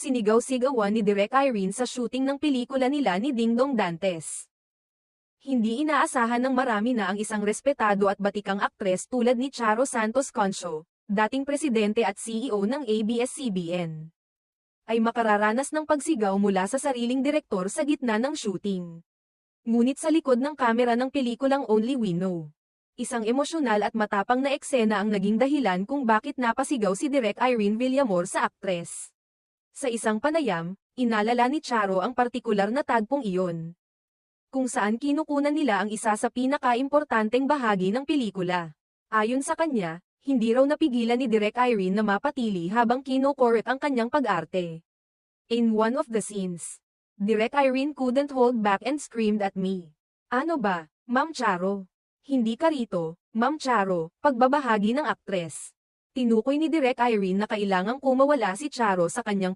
Sinigaw-sigawan ni Direk Irene sa shooting ng pelikula nila ni Dingdong Dantes. Hindi inaasahan ng marami na ang isang respetado at batikang aktres tulad ni Charo Santos Concho, dating presidente at CEO ng ABS-CBN, ay makararanas ng pagsigaw mula sa sariling direktor sa gitna ng shooting. Ngunit sa likod ng kamera ng pelikulang Only We Know, isang emosyonal at matapang na eksena ang naging dahilan kung bakit napasigaw si Direk Irene Villamor sa aktres. Sa isang panayam, inalala ni Charo ang partikular na tagpong iyon, kung saan kinukunan nila ang isa sa pinaka-importanteng bahagi ng pelikula. Ayon sa kanya, hindi raw napigilan ni Direk Irene na mapatili habang kino-correct ang kanyang pag-arte. In one of the scenes, Direk Irene couldn't hold back and screamed at me. "Ano ba, Ma'am Charo? Hindi ka rito, Ma'am Charo," pagbabahagi ng aktres. Tinukoy ni Direk Irene na kailangang kumawala si Charo sa kanyang